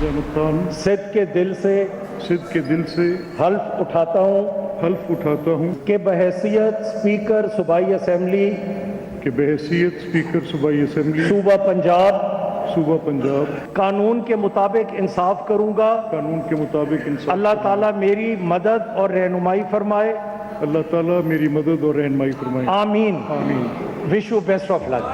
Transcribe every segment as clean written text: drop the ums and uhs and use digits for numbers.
मोहम्मद अहमद खान सिद्ध के दिल से हल्फ उठाता हूँ कि बहैसियत स्पीकर सूबाई असेंबली सूबा पंजाब कानून के मुताबिक इंसाफ करूँगा। अल्लाह ताला मेरी मदद और रहनुमाई फरमाए। आमीन। Wish you best of luck.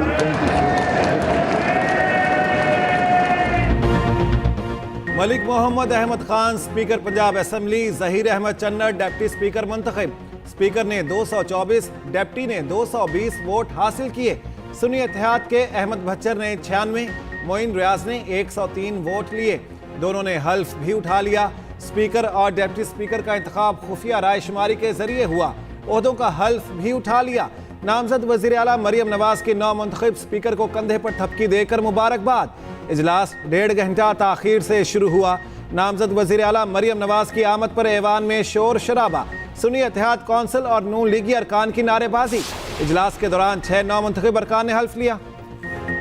Malik Mohammad Ahmad Khan speaker Punjab assembly, Zaheer Ahmad Channar deputy speaker मुंतखब। स्पीकर ने 224, डिप्टी ने 220 वोट हासिल किए। सुन्नी इत्तेहाद के अहमद भच्चर ने 96, मोइन रियाज ने 103 वोट लिए। दोनों ने हल्फ भी उठा लिया। स्पीकर और डिप्टी स्पीकर का इंतखाब खुफिया राय शुमारी के जरिए हुआ। ओहदों का हल्फ भी उठा लिया। नामजद वज़ीर आला मरियम नवाज के नौमुंतखब स्पीकर को कंधे पर थपकी देकर मुबारकबाद। इजलास 1.5 घंटा ताखीर से शुरू हुआ। नामजद वज़ीर आला मरियम नवाज की आमद पर ऐवान में शोर शराबा। सुन्नी इत्तेहाद कौंसिल और नून लीगी अरकान की नारेबाजी। इजलास के दौरान 6 नौमुंतखब अरकान ने हल्फ लिया।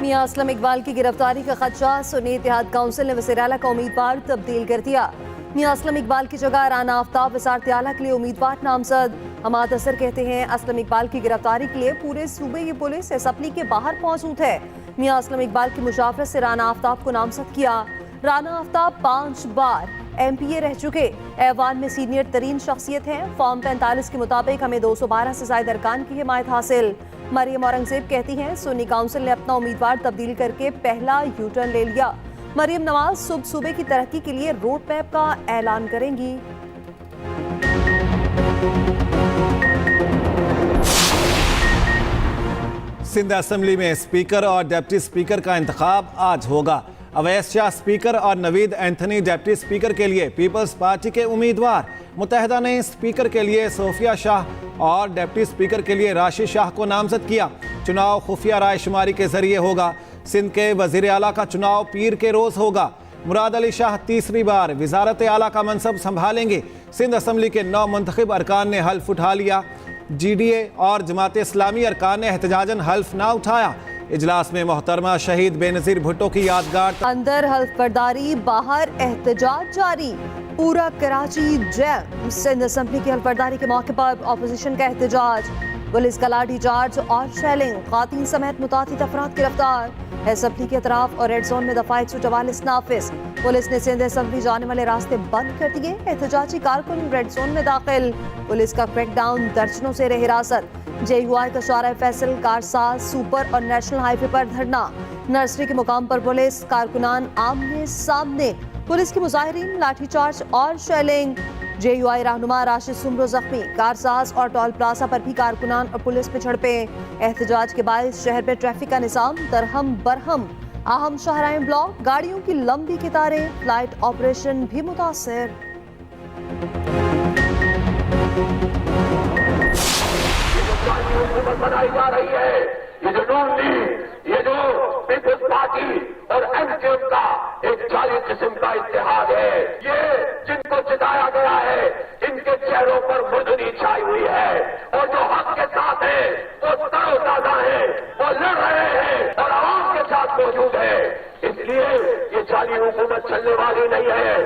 मियां असलम इकबाल की गिरफ्तारी का खदशा, सुन्नी इत्तेहाद काउंसिल ने वज़ीर आला का उम्मीदवार तब्दील कर दिया। मियां असलम इकबाल की जगह राना आफ्ताब वज़ारत आला के लिए उम्मीदवार नामजद। हमाद असर कहते हैं असलम इकबाल की गिरफ्तारी के लिए पूरे सूबे की पुलिस असेंबली के बाहर मौजूद है। मियां असलम इकबाल की मुशावरत से राना आफ्ताब को नामजद किया। राना आफ्ताब 5 बार MPA रह चुके ऐवान में सीनियर तरीन शख्सियत हैं। फॉर्म 45 के मुताबिक हमें 212 से ज्यादा अरकान की हिमायत हासिल। मरियम औरंगजेब कहती हैं सुन्नी काउंसिल ने अपना उम्मीदवार तब्दील करके पहला यूटर्न ले लिया। मरियम नवाज सूबे की तरक्की के लिए रोड मैप का ऐलान करेंगी। सिंध असेंबली में स्पीकर और डिप्टी स्पीकर का इंतखाब आज होगा। अवैस शाह स्पीकर और नवीद एंथनी डिप्टी स्पीकर के लिए पीपल्स पार्टी के उम्मीदवार। मुत्तहिदा ने स्पीकर के लिए सोफिया शाह और डिप्टी स्पीकर के लिए राशिद शाह को नामजद किया। चुनाव खुफिया राय शुमारी के जरिए होगा। सिंध के वजीर आला का चुनाव पीर के रोज होगा। मुराद अली शाह तीसरी बार वजारत आला का मनसब संभालेंगे। सिंध असेंबली के 9 मुंतखब अरकान ने हल्फ उठा लिया। GDA और जमात इस्लामी अरकान ने एहतजाजन हल्फ ना उठाया। इजलास में मोहतरमा शहीद बेनज़ीर भुट्टो की यादगार। अंदर हल्फ बर्दारी, बाहर एहतजाज जारी। पूरा कराची जैम। सिंध असेंबली की हल्फ बर्दारी के मौके पर अपोजिशन का एहतजाज। पुलिस का लाठी चार्ज और शेलिंग, खातीन समेत मुतातिद अफराद गिरफ्तार। असेंबली के अतराफ और रेड जोन में दफा 144 नाफिज। पुलिस ने सिंध असेंबली जाने वाले रास्ते बंद कर दिए। एहतजाजी कारकुन रेड जोन में दाखिल। पुलिस का क्रैकडाउन, दर्जनों से हिरासत। JUI का शारा फैसल, कारसाज, सुपर और नेशनल हाईवे पर धरना। नर्सरी के मुकाम पर पुलिस कारकुनान आमने सामने। पुलिस के मुजाहिरीन, लाठीचार्ज और शेलिंग। JUI रहनुमा राशिद सुमरो जख्मी। कारसाज और टोल प्लाजा पर भी कारकुनान और पुलिस में झड़पे। एहतजाज के बाद शहर में ट्रैफिक का निजाम दरहम बरहम। अहम शाहराएं ब्लॉक, गाड़ियों की लंबी कतारें। फ्लाइट ऑपरेशन भी मुतासर। बनाई जा रही है। ये जो नून लीग, ये जो पीपल्स पार्टी और MKM का एक जाली किस्म का इत्तेहाद है। ये जिनको जिताया गया है, इनके चेहरों पर मुर्दनी छाई हुई है और जो हक के साथ है वो तरोताजा है, वो लड़ रहे हैं और आवाम के साथ मौजूद है। इसलिए ये जाली हुकूमत चलने वाली नहीं है।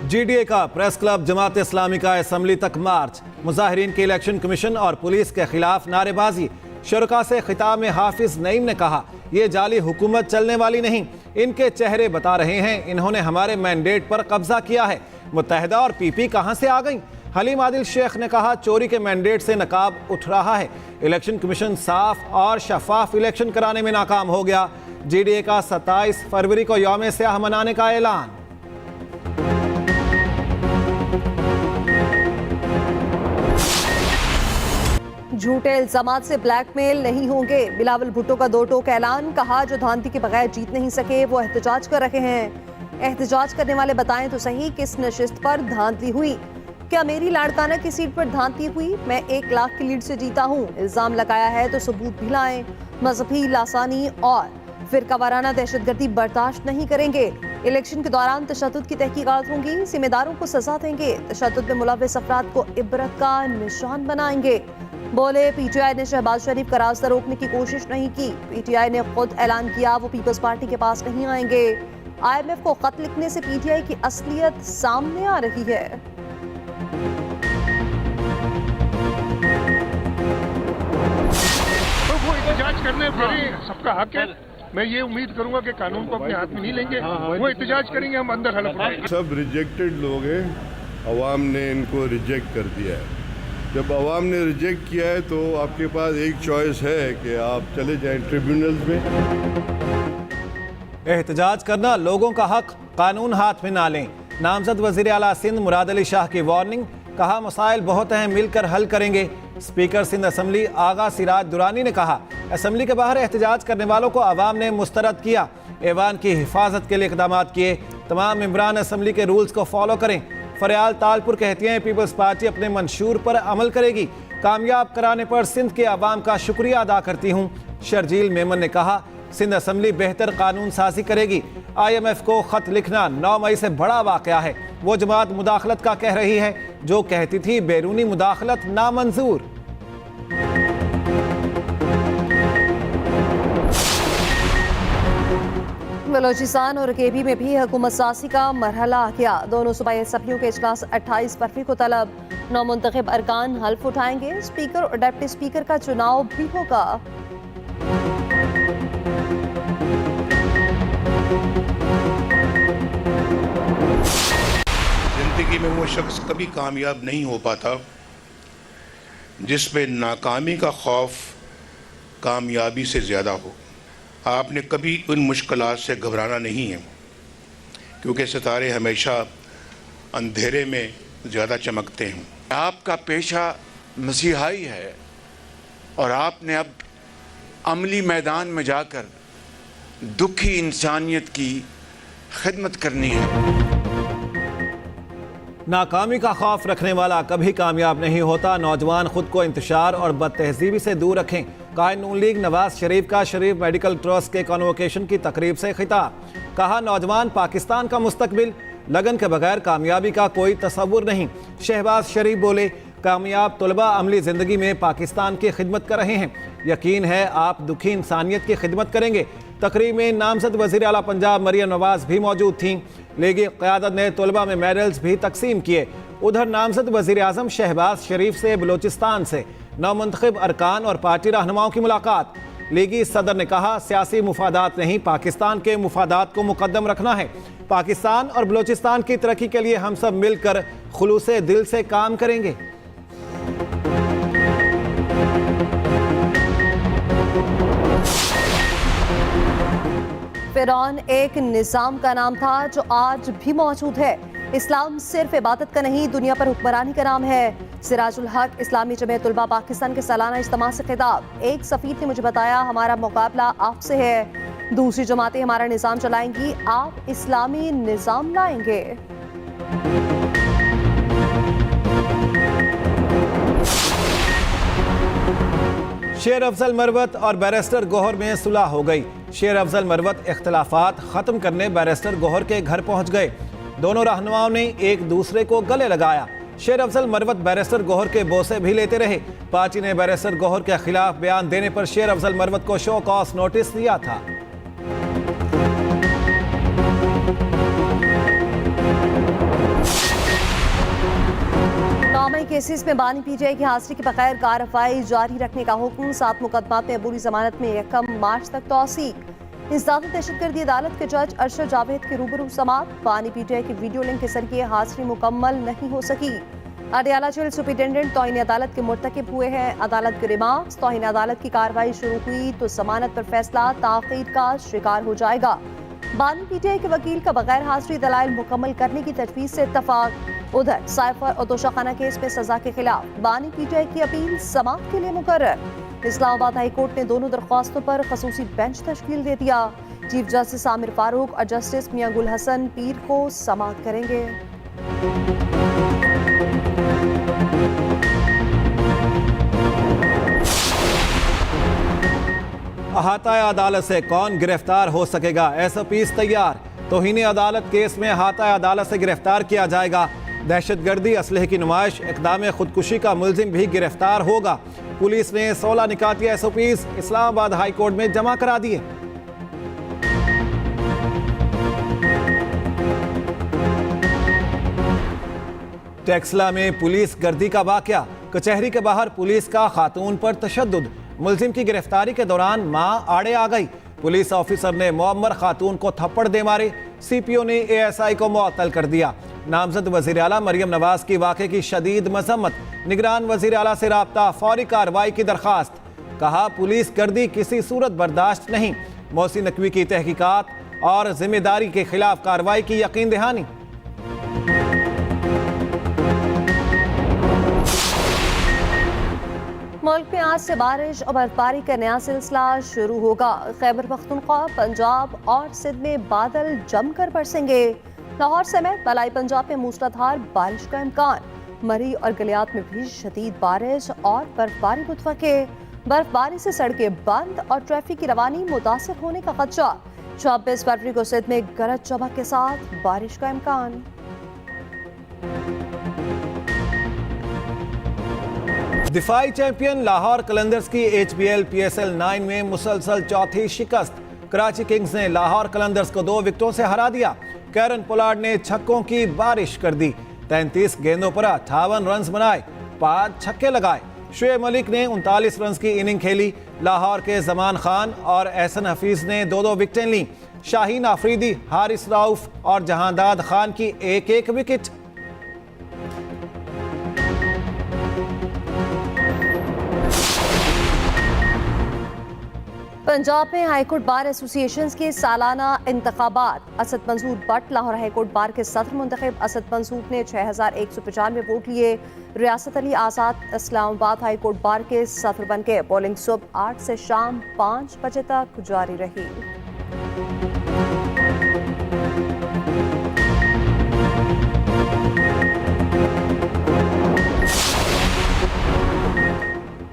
GDA का प्रेस क्लब जमात इस्लामी का असेंबली तक मार्च। मुजाहिरीन के इलेक्शन कमीशन और पुलिस के खिलाफ नारेबाजी। शुरका से खिताब में हाफिज नईम ने कहा यह जाली हुकूमत चलने वाली नहीं, इनके चेहरे बता रहे हैं इन्होंने हमारे मैंडेट पर कब्जा किया है। मुत्तहिदा और PP कहां से आ गई? हलीम आदिल शेख ने कहा चोरी के मैंडेट से नकाब उठ रहा है। इलेक्शन कमीशन साफ और शफाफ इलेक्शन कराने में नाकाम हो गया। GDA का 27 फरवरी को यौम स्याह मनाने का ऐलान। झूठे इल्जामात से ब्लैकमेल नहीं होंगे। बिलावल भुट्टो का 2 टोक ऐलान। कहा जो धांधली के बगैर जीत नहीं सके वो एहतजाज कर रहे हैं। एहतजाज करने वाले बताएं तो सही किस नशिस्त पर धांधली हुई। क्या मेरी लाड़काना की सीट पर धांधली हुई? मैं 1 लाख की लीड से जीता हूँ। इल्जाम लगाया है तो सबूत भी लाएं। मजहबी लासानी और फिरकावाराना दहशतगर्दी बर्दाश्त नहीं करेंगे। इलेक्शन के दौरान तशद्दुद की तहकीकात होंगी। जिम्मेदारों को सजा देंगे। तशद्दुद में मुलव्विस अफराद को इबरत का निशान बनाएंगे। बोले PTI ने शहबाज शरीफ का रास्ता रोकने की कोशिश नहीं की। PTI ने खुद ऐलान किया वो पीपल्स पार्टी के पास नहीं आएंगे। IMF को खत लिखने से PTI की असलियत सामने आ रही है। तो वो एहतजाज करने फिर सबका हक है। मैं ये उम्मीद करूंगा कि कानून को अपने हाथ में नहीं लेंगे, वो एहतजाज करेंगे, हम अंदर हलफ उठाएंगे। सब रिजेक्टेड लोग हैं, अवाम ने इनको रिजेक्ट कर दिया है। जब अवाम ने रिजेक्ट किया है तो आपके पास एक चॉइस है कि आप चले जाएं ट्रिब्यूनल्स में। एहतजाज करना लोगों का हक, कानून हाथ में ना लें। नामजद वजीर आला सिंध मुराद अली शाह की वार्निंग, कहा मसाइल बहुत हैं, मिलकर हल करेंगे। स्पीकर सिंध असम्बली आगा सिराज दुरानी ने कहा असम्बली के बाहर एहतजाज करने वालों को आवाम ने मुस्तरद किया, ऐवान की हिफाजत के लिए इकदाम किए। तमाम मेंबरान असम्बली के रूल्स को फॉलो करें। फरियाल तालपुर कहती हैं पीपल्स पार्टी अपने मंशूर पर अमल करेगी, कामयाब कराने पर सिंध के आवाम का शुक्रिया अदा करती हूँ। शर्जील मेमन ने कहा सिंध असम्बली बेहतर कानून साजी करेगी। IMF को खत लिखना 9 मई से बड़ा वाकया है। वो जमात मुदाखलत का कह रही है जो कहती थी बैरूनी मुदाखलत नामंजूर। बलोचिस्तान और KB में भी हुकूमत साजी का मरहला आ गया। दोनों सूबाई असम्बलियों के इजलास 28 फरवरी को तलब। नौमुंतखब अरकान हल्फ उठाएंगे। स्पीकर और डिप्टी स्पीकर का चुनाव भी होगा। जिंदगी में वो शख्स कभी कामयाब नहीं हो पाता जिस पे नाकामी का खौफ कामयाबी से ज़्यादा हो। आपने कभी उन मुश्किलात से घबराना नहीं है, क्योंकि सितारे हमेशा अंधेरे में ज़्यादा चमकते हैं। आपका पेशा मसीहाई है और आपने अब अमली मैदान में जाकर दुखी इंसानियत की खिदमत करनी है। नाकामी का खौफ रखने वाला कभी कामयाब नहीं होता। नौजवान खुद को इंतशार और बदतहजीबी से दूर रखें। कायद नून लीग नवाज शरीफ का शरीफ मेडिकल ट्रस्ट के कन्वोकेशन की तकरीब से खिताब, कहा नौजवान पाकिस्तान का मुस्तकबिल, लगन के बगैर कामयाबी का कोई तसव्वुर नहीं। शहबाज शरीफ बोले कामयाब तलबा अमली ज़िंदगी में पाकिस्तान की खिदमत कर रहे हैं, यकीन है आप दुखी इंसानियत की खिदमत करेंगे। तकरीब में नामजद वज़ीर आला पंजाब मरियम नवाज भी मौजूद थीं। लीगी क़यादत ने तलबा में मेडल्स भी तकसीम किए। उधर नामजद वज़ीर आज़म शहबाज शरीफ से बलोचिस्तान से नौमुंतखब अरकान और पार्टी रहनुमाओं की मुलाकात। लीगी सदर ने कहा सियासी मुफादात नहीं, पाकिस्तान के मुफादात को मुकद्दम रखना है। पाकिस्तान और बलोचिस्तान की तरक्की के लिए हम सब मिलकर खुलूसे दिल से काम करेंगे। फिरौन एक निज़ाम का नाम था जो आज भी मौजूद है। इस्लाम सिर्फ इबादत का नहीं, दुनिया पर हुक्मरानी का नाम है। सिराजुल हक इस्लामी जमीयत उलमा पाकिस्तान के सालाना इज्तिमा से खिताब। एक सफीर ने मुझे बताया हमारा मुकाबला आपसे है, दूसरी जमातें हमारा निज़ाम चलाएंगी, आप इस्लामी निज़ाम लाएंगे। शेर अफजल मरवत और बैरिस्टर गौहर में सुलह हो गई। शेर अफजल मरवत इख्तलाफात खत्म करने बैरिस्टर गौहर के घर पहुंच गए। दोनों रहनुमाओं ने एक दूसरे को गले लगाया। शेर अफजल मरवत बैरिस्टर गौहर के बोसे भी लेते रहे। पार्टी ने बैरिस्टर गौहर के खिलाफ बयान देने पर शेर अफजल मरवत को शो कॉज नोटिस दिया था। नामी केसेस में बानी PTI की हाजिरी के बगैर कार्रवाई जारी रखने का हुक्म। 7 मुकदमात में अबूरी जमानत में 1 मार्च तक तौसीक। इंसदाद दहशतगर्दी अदालत के जज अरशद जावेद के रूबरू समात। बानी PTI की वीडियो लिंक के जरिए हाजिरी मुकम्मल नहीं हो सकी। अडियाला जेल सुपरिटेंडेंट तौहीन अदालत के मुर्तकिब हुए हैं। अदालत के रिमार्क्स, तौहीन अदालत की कार्रवाई शुरू हुई तो जमानत पर फैसला ताखीर का शिकार हो जाएगा। बानी PTI के वकील का बगैर हाजिरी दलाइल मुकम्मल करने की तजवीज़ से इत्तफाक। उधर साइफर और तोशाखाना केस में सजा के खिलाफ बानी PTI की अपील समाअत के लिए मुकर्रर। इस्लामाबाद हाई कोर्ट ने दोनों दरख्वास्तों पर खसूसी बेंच तश्कील दे दिया। चीफ जस्टिस आमिर फारूक और जस्टिस मियां गुल हसन पीर को समाअत करेंगे। अहाता अदालत से कौन गिरफ्तार हो सकेगा? SOPs तैयार। तौहीन अदालत केस में अहाता अदालत से गिरफ्तार किया जाएगा। दहशतगर्दी, असलहे की नुमाइश, इक़दाम खुदकुशी का मुलजिम भी गिरफ्तार होगा। पुलिस ने 16 निकाती SOPs इस्लामाबाद हाई कोर्ट में जमा करा दिए। टेक्सला में पुलिस गर्दी का वाकया, कचहरी के बाहर पुलिस का खातून पर तशद्दुद, मुलजिम की गिरफ्तारी के दौरान मां आड़े आ गई, पुलिस ऑफिसर ने मुअम्मर खातून को थप्पड़ दे मारे, सीपीओ ने एएसआई को मुअत्तल कर दिया। नामजद वजीर आला मरियम नवाज की वाक़े की शदीद मजम्मत, निगरान वजीर आला से राब्ता, फौरी कार्रवाई की दरखास्त, कहा पुलिस गर्दी किसी सूरत बर्दाश्त नहीं, मोहसिन नकवी की तहकीकात और जिम्मेदारी के खिलाफ कार्रवाई की यकीन दहानी। मुल्क में आज से बारिश और बर्फबारी का नया सिलसिला शुरू होगा। खैबर पख्तूनख्वा, पंजाब और सिंध में बादल जमकर बरसेंगे। लाहौर समेत बलाई पंजाब में मूसलाधार बारिश का इम्कान। मरी और गलियात में भी शदीद बारिश और बर्फबारी मुतवक्के। बर्फबारी से सड़कें बंद और ट्रैफिक की रवानी मुतासिर होने का खदशा। 26 फरवरी को सिंध में गरज चमक के साथ बारिश का इम्कान। दिफाई चैंपियन लाहौर कलंदर्स की HBL PSL 9 में मुसलसल चौथी शिकस्त। कराची किंग्स ने लाहौर कलंदर्स को 2 विकेटों से हरा दिया। कैरन पोलार्ड ने छक्कों की बारिश कर दी। 33 गेंदों पर 58 रन बनाए, 5 छक्के लगाए। शुएब मलिक ने 39 रन की इनिंग खेली। लाहौर के जमान खान और एहसन हफीज ने 2-2 विकेटें लीं। शाहीन आफरीदी, हारिस राउफ और जहांदाद खान की 1-1 विकेट। पंजाब में हाईकोर्ट बार एसोसिएशन के सालाना इंतखाबात। असद मंसूर भट्ट लाहौर हाईकोर्ट बार के सदर मुंतखब। असद मंसूर ने 6195 वोट लिए। रियासत अली आज़ाद इस्लामाबाद हाईकोर्ट बार के सदर बन के पोलिंग सुबह 8 से शाम 5 बजे तक जारी रही।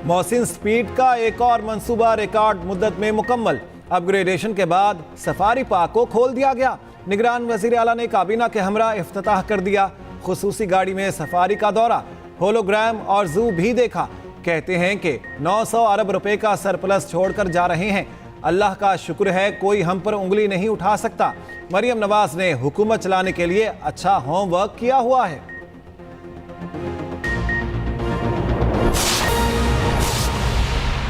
मोहसिन स्पीड का एक और मंसूबा रिकॉर्ड मुद्दत में मुकम्मल। अपग्रेडेशन के बाद सफारी पार्क को खोल दिया गया। निगरान वजीर आला ने काबीना के हमरा इफ्तिताह कर दिया। खुसूसी गाड़ी में सफारी का दौरा, होलोग्राम और जू भी देखा। कहते हैं कि 900 अरब रुपए का सरप्लस छोड़कर जा रहे हैं। अल्लाह का शुक्र है कोई हम पर उंगली नहीं उठा सकता। मरियम नवाज ने हुकूमत चलाने के लिए अच्छा होमवर्क किया हुआ है।